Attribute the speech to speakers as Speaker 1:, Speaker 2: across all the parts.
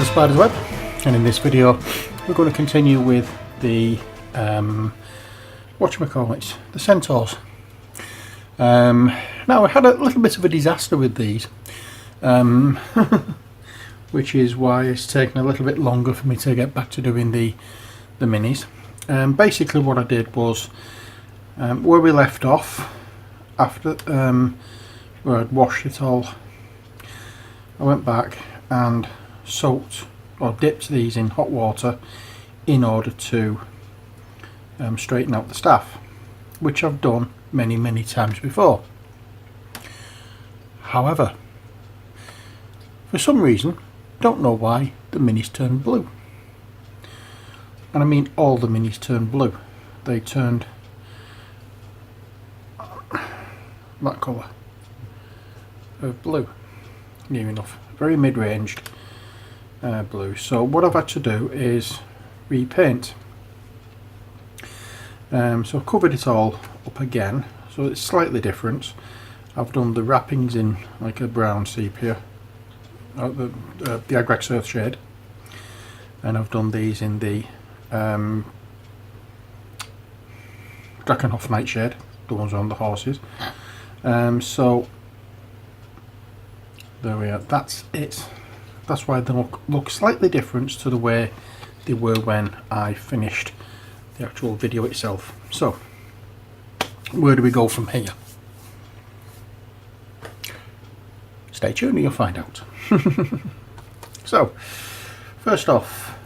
Speaker 1: the Spider's Web, and in this video we're going to continue with the whatchamacallit, the Centaurs. Now I had a little bit of a disaster with these, which is why it's taken a little bit longer for me to get back to doing the minis. Basically what I did was, where we left off, after where I'd washed it all, I went back and soaked or dipped these in hot water in order to straighten out the staff, which I've done many times before. However, for some reason, don't know why, the minis turned blue. And I mean all the minis turned blue. They turned that colour of blue, near enough, very mid-ranged blue. So what I've had to do is repaint. So I've covered it all up again, so it's slightly different. I've done the wrappings in like a brown sepia, the Agrax Earth shade, and I've done these in the Drakenhof Nightshade, the ones on the horses. So there we are, that's it. That's why they look slightly different to the way they were when I finished the actual video itself. So where do we go from here? Stay tuned and you'll find out. So first off,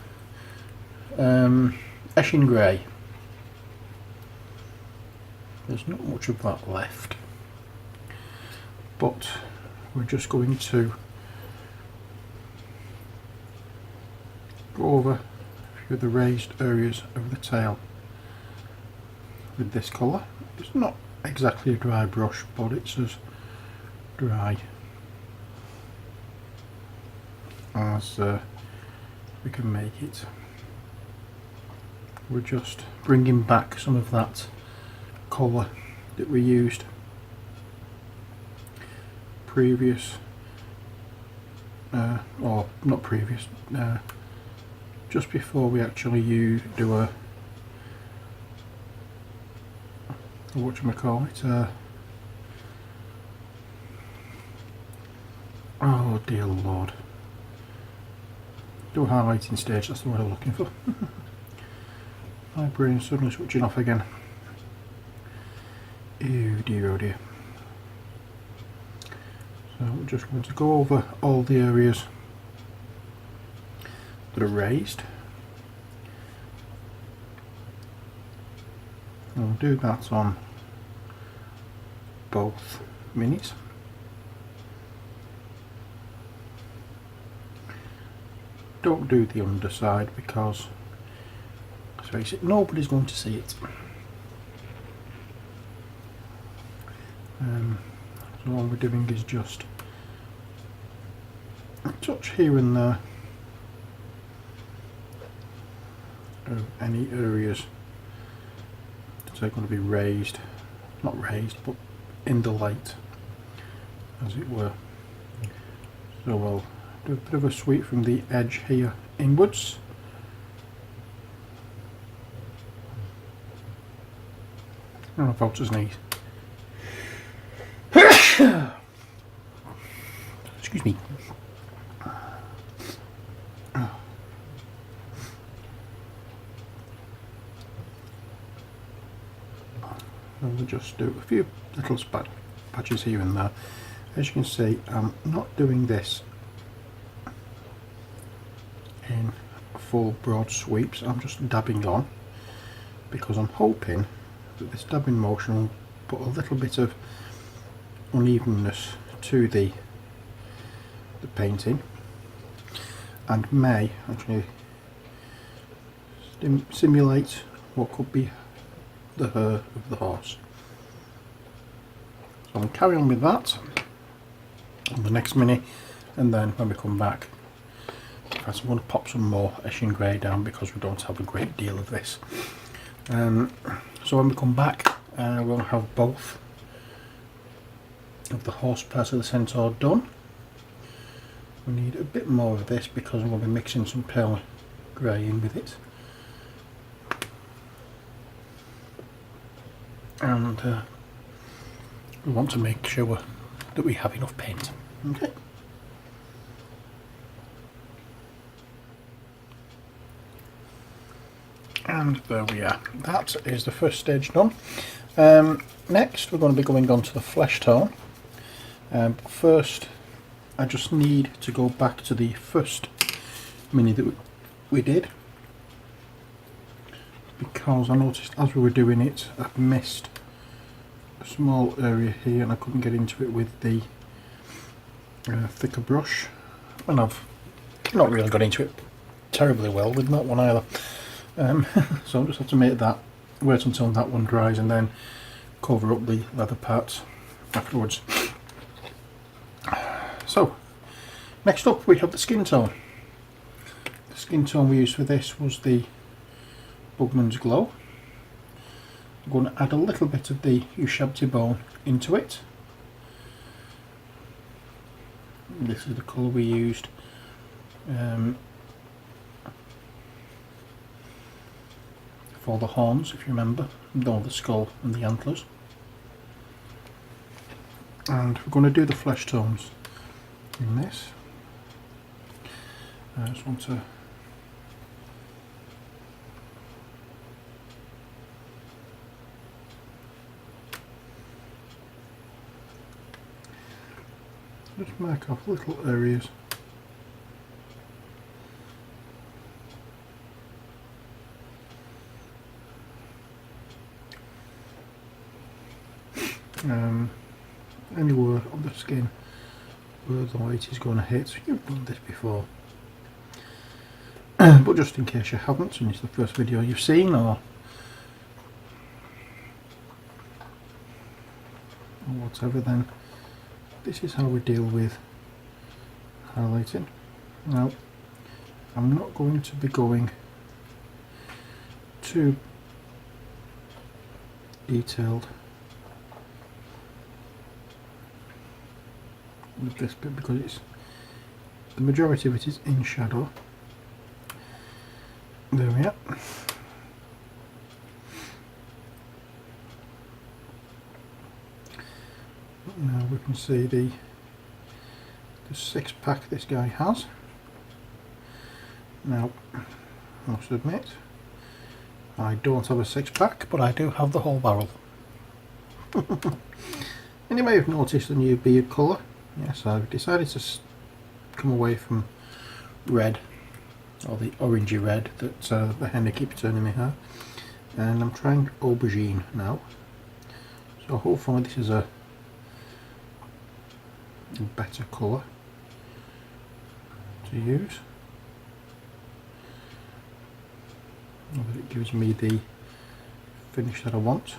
Speaker 1: Eshin Grey. There's not much of that left, but we're just going to go over a few of the raised areas of the tail with this colour. It's not exactly a dry brush, but it's as dry as we can make it. We're just bringing back some of that colour that we used previous, or not previous, just before we actually do a whatchamacallit, oh dear lord, do a highlighting stage, that's the word I'm looking for. My brain's suddenly switching off again. Oh dear, oh dear. So we're just going to go over all the areas that are raised. And we'll do that on both minis. Don't do the underside because, let's face it, nobody's going to see it. So all we're doing is just a touch here and there of any areas that are going to be raised, not raised, but in the light, as it were. So we'll do a bit of a sweep from the edge here inwards. And about his knees. Excuse me. We'll just do a few little patches here and there. As you can see, I'm not doing this in full broad sweeps. I'm just dabbing on because I'm hoping that this dabbing motion will put a little bit of unevenness to the painting and may actually simulate what could be the hair of the horse. So I'll carry on with that on the next mini, and then when we come back, I'm going to pop some more Eshin Grey down because we don't have a great deal of this. So when we come back, we'll have both of the horse part of the Centaur done. We need a bit more of this because I'm going to be mixing some pale grey in with it. And we want to make sure that we have enough paint. Okay. And there we are. That is the first stage done. Next we're going to be going on to the flesh tone. First I just need to go back to the first mini that we did, because I noticed as we were doing it I missed a small area here and I couldn't get into it with the thicker brush, and I've not really got into it terribly well with that one either. So I'll just have to make that, wait until that one dries and then cover up the leather parts afterwards. So next up we have the skin tone. The skin tone we used for this was the Bugman's Glow. I'm going to add a little bit of the Ushabti bone into it. This is the colour we used for the horns, if you remember, though the skull and the antlers. And we're going to do the flesh tones in this. I just want to just mark off little areas. Anywhere on the skin where the light is going to hit. You've done this before, but just in case you haven't and it's the first video you've seen or whatever, then this is how we deal with highlighting. Now I'm not going to be going too detailed with this bit because it's the majority of it is in shadow. There we are. Now we can see the six pack this guy has. Now I must admit I don't have a six pack, but I do have the whole barrel. And you may have noticed the new beard colour. Yes, I've decided to come away from red, or the orangey red that the henna keeps turning me hair, and I'm trying aubergine now. So hopefully this is a better colour to use. But it gives me the finish that I want.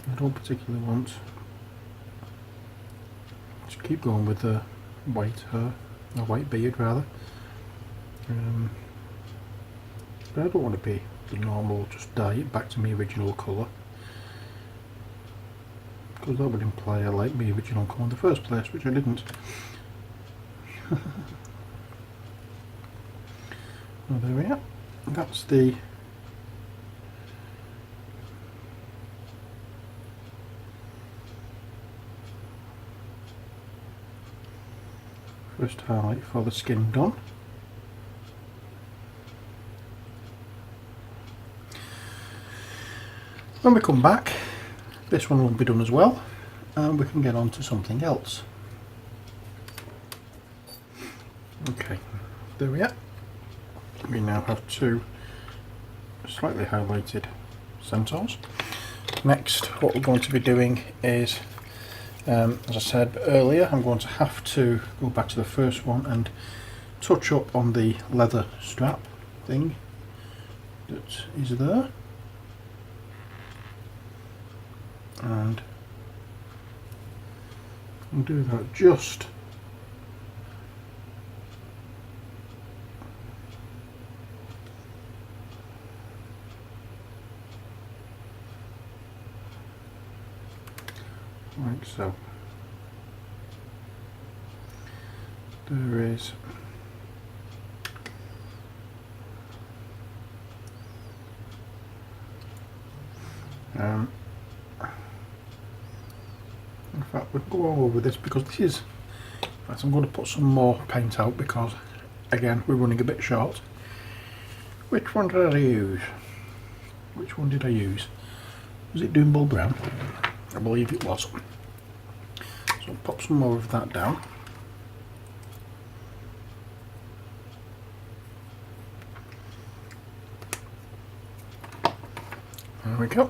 Speaker 1: I don't particularly want to keep going with the white hair, or white beard rather, but I don't want to be the normal, just dye it back to my original colour, because that would imply I like my original colour in the first place, which I didn't. Well, there we are. That's the first highlight for the skin done. When we come back, this one will be done as well, and we can get on to something else. Okay, there we are. We now have two slightly highlighted centaurs. Next, what we're going to be doing is, as I said earlier, I'm going to have to go back to the first one and touch up on the leather strap thing that is there, and I'll do that just like so. There is in fact we'll go over this because this is, in fact I'm going to put some more paint out because again we're running a bit short. Which one did I use? Which one did I use? Was it Doombull Brown? I believe it was. So I'll pop some more of that down. There we go.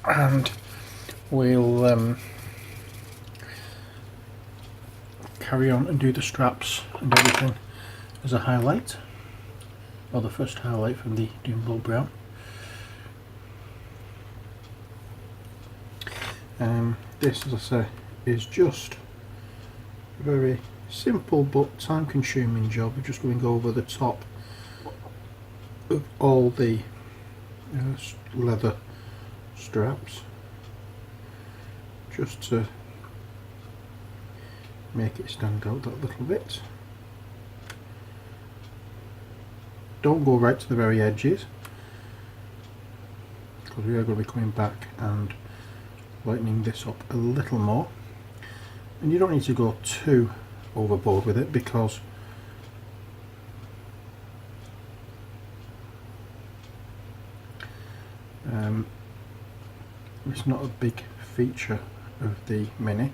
Speaker 1: And we'll carry on and do the straps and everything as a highlight, or the first highlight from the Doombull Brown. This, as I say, is just a very simple but time consuming job of just going over the top of all the leather straps just to make it stand out that little bit. Don't go right to the very edges because we are going to be coming back and lightening this up a little more, and you don't need to go too overboard with it because it's not a big feature of the Mini.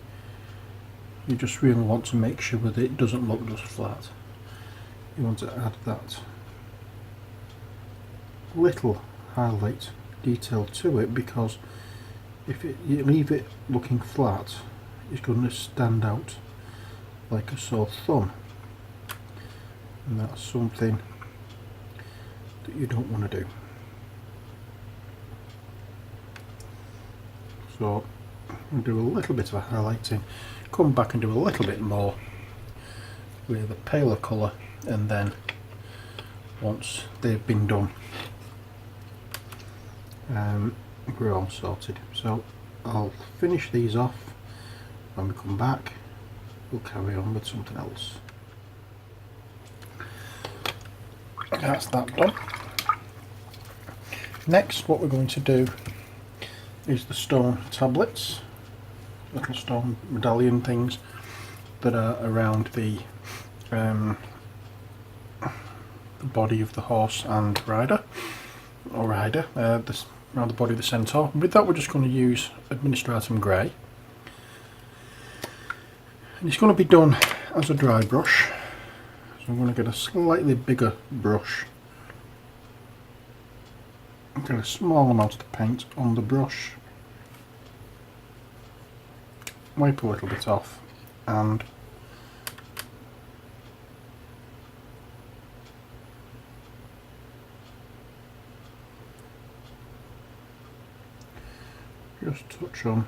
Speaker 1: You just really want to make sure that it doesn't look just flat. You want to add that little highlight detail to it because if you leave it looking flat, it's going to stand out like a sore thumb, and that's something that you don't want to do. So I'll do a little bit of a highlighting, come back and do a little bit more with a paler colour, and then once they've been done, we're all sorted. So I'll finish these off. When we come back, we'll carry on with something else. That's that done. Next, what we're going to do is the stone tablets, little stone medallion things that are around the body of the horse and rider, around the body of the centaur. With that, we're just going to use Administratum Grey, and it's going to be done as a dry brush. So I'm going to get a slightly bigger brush, get a small amount of the paint on the brush, wipe a little bit off, and just touch on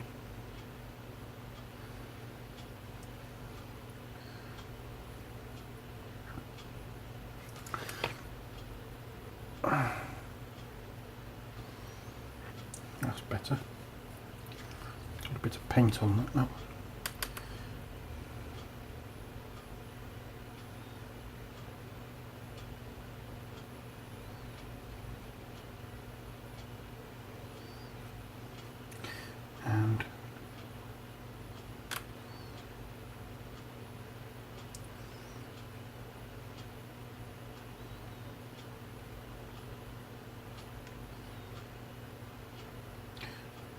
Speaker 1: that's better. Got a bit of paint on that now. And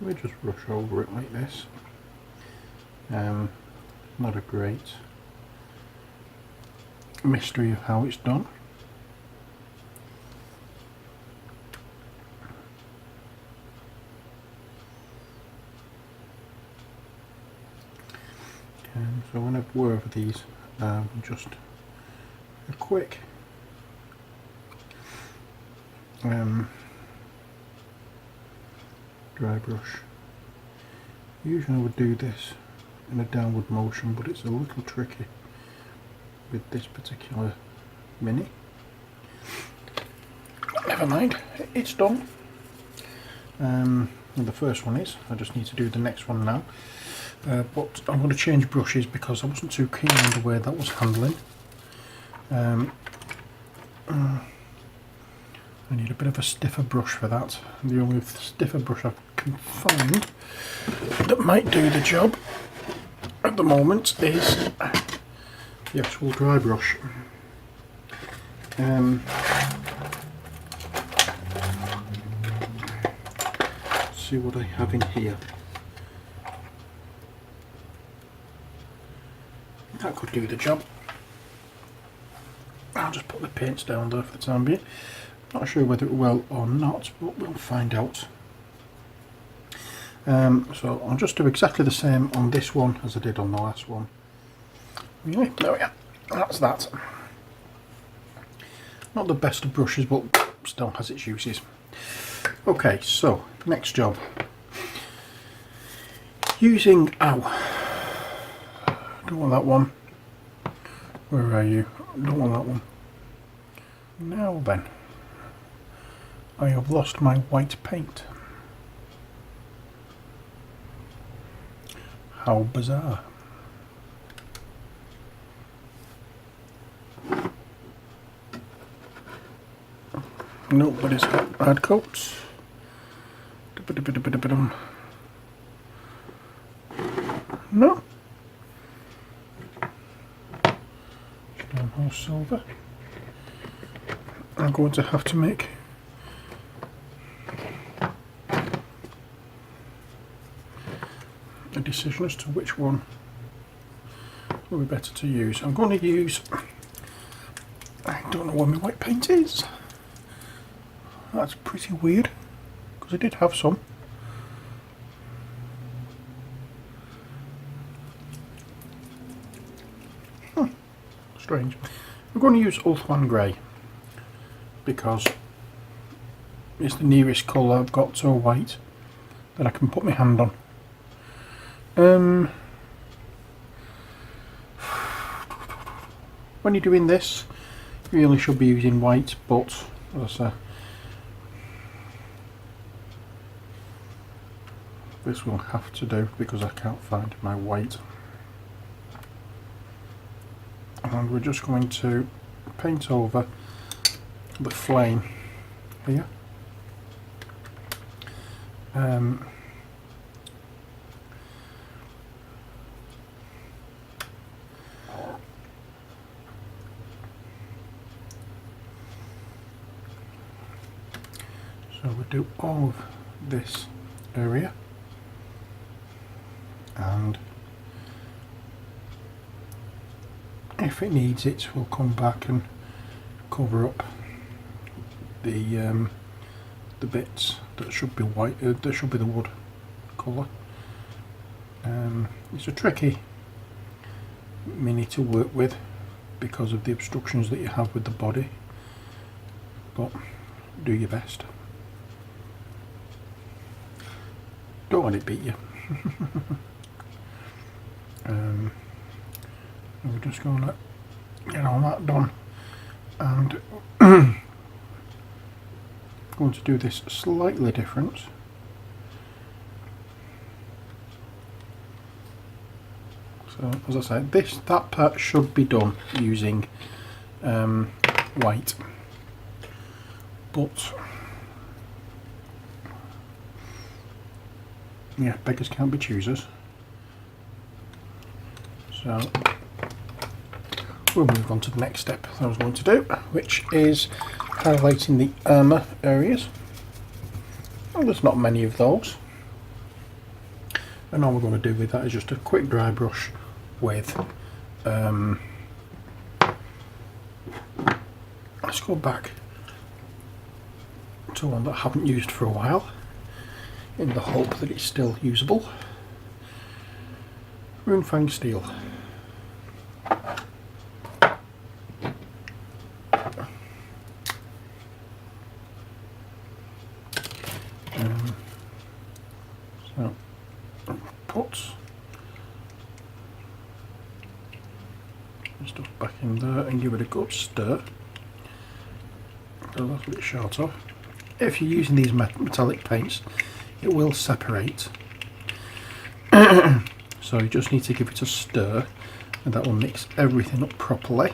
Speaker 1: we just brush over it like this. Not a great mystery of how it's done. So whenever we're over these, just a quick dry brush. Usually I would do this in a downward motion, but it's a little tricky with this particular Mini. Never mind, it's done. And the first one is, I just need to do the next one now. But I'm going to change brushes because I wasn't too keen on the way that was handling. I need a bit of a stiffer brush for that. The only stiffer brush I can find that might do the job at the moment is the actual dry brush. See what I have in here. That could do the job. I'll just put the paints down there for the time being. Not sure whether it will or not, but we'll find out. So I'll just do exactly the same on this one as I did on the last one. Yeah, there we go. That's that. Not the best of brushes, but still has its uses. Okay, so next job. Using, don't want that one. Where are you? Don't want that one. Now then, I have lost my white paint. How bizarre. Nobody's got hard coats. No. Stonehouse silver. I'm going to have to make a decision as to which one will be better to use. I'm going to use, I don't know where my white paint is. That's pretty weird, because I did have some. Strange. I'm going to use Ulthuan Grey, because it's the nearest colour I've got to a white that I can put my hand on. When you're doing this, you really should be using white, but as I say, this will have to do because I can't find my white. And we're just going to paint over the flame here. So we do all of this area, and if it needs it, we'll come back and cover up the bits that should be white. That should be the wood colour. It's a tricky mini to work with because of the obstructions that you have with the body, but do your best. Don't let it beat you. We're just going to get all that done, and going to do this slightly different. So as I said, that part should be done using white, but yeah, beggars can't be choosers. So we'll move on to the next step that I was going to do, which is highlighting the armour areas. Well, there's not many of those, and all we're going to do with that is just a quick dry brush with let's go back to one that I haven't used for a while, in the hope that it's still usable. Runefang Steel. So put stuff back in there and give it a good stir. A little bit short off. If you're using these metallic paints, it will separate. So you just need to give it a stir, and that will mix everything up properly.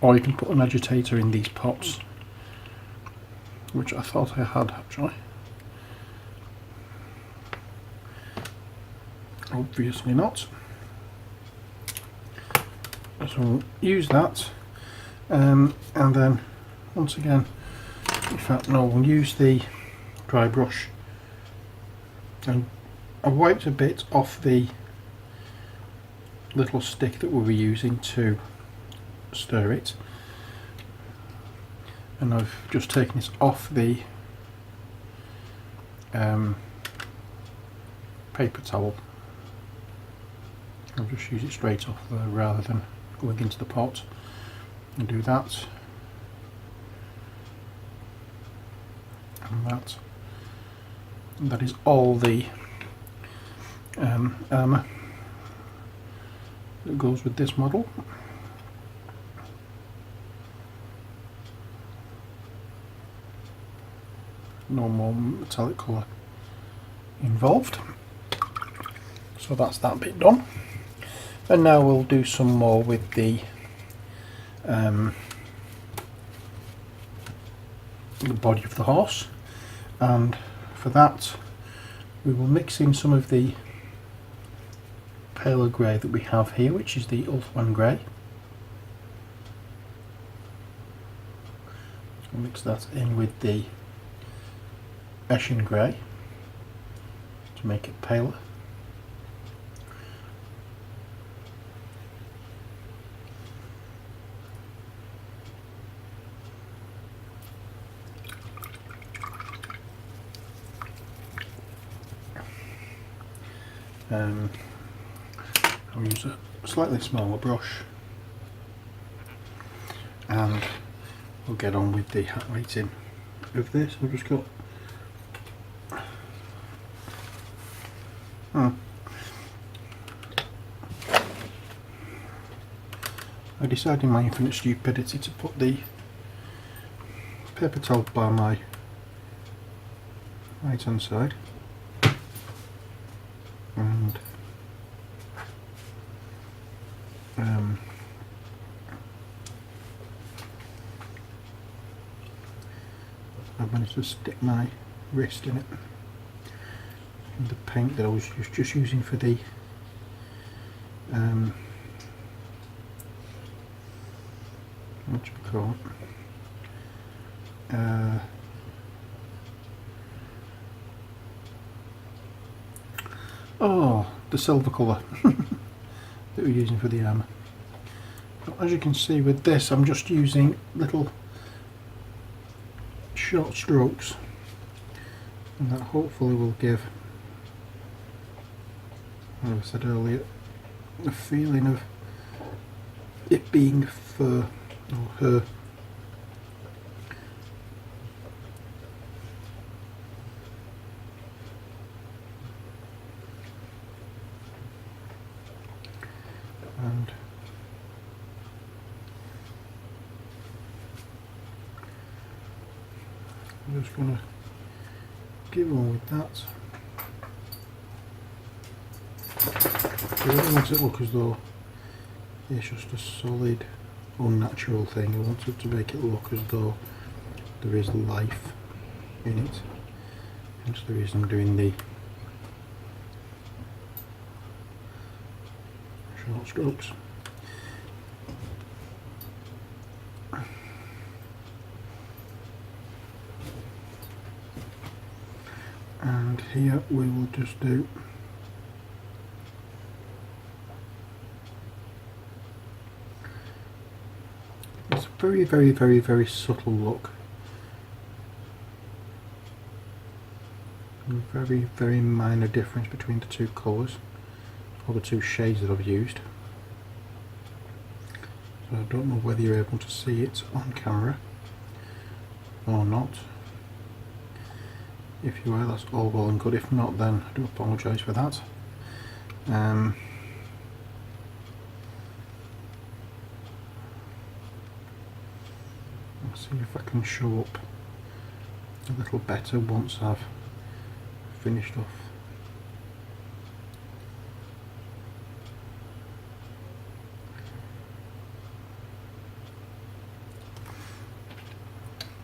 Speaker 1: Or you can put an agitator in these pots, which I thought I had actually. Obviously not. So we'll use that, and then once again, in fact no, we'll use the dry brush, and I wiped a bit off the little stick that we were using to stir it, and I've just taken this off the paper towel. I'll just use it straight off there rather than going into the pot, and do that and that. And that is all the armour that goes with this model. No more metallic colour involved, so that's that bit done. And now we'll do some more with the body of the horse, and for that we will mix in some of the paler grey that we have here, which is the Ulthuan grey. We'll mix that in with the Eshin grey to make it paler. I'll use a slightly smaller brush, and we'll get on with the highlighting of this. I've just got I decided in my infinite stupidity to put the paper towel by my right hand side, and I've managed to stick my wrist in it, and the paint that I was just using for the what do we call it? Oh, the silver colour that we're using for the armour. As you can see with this, I'm just using little short strokes, and that hopefully will give, as I said earlier, a feeling of it being fur or her. And I'm just going to give on with that. I don't want it to look as though it's just a solid, unnatural thing. I want it to make it look as though there is life in it. Hence the reason I'm doing the short strokes. And here we will just do it's a very subtle look. A very minor difference between the two colours, or the two shades that I've used. So I don't know whether you're able to see it on camera or not. If you are, that's all well and good. If not, then I do apologise for that. see if I can show up a little better once I've finished off.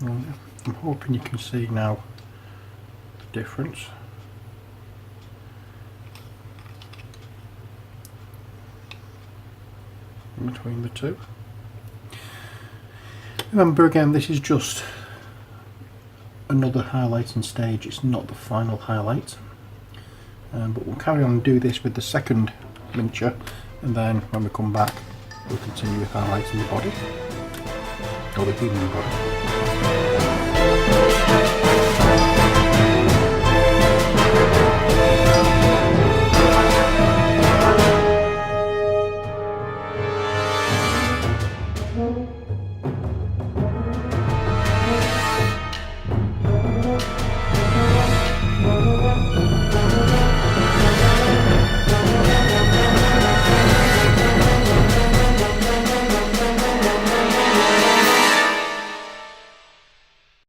Speaker 1: I'm hoping you can see now the difference. Between the two. Remember again, this is just another highlighting stage, it's not the final highlight. But we'll carry on and do this with the second miniature, and then when we come back we'll continue with highlighting the body, or the human body.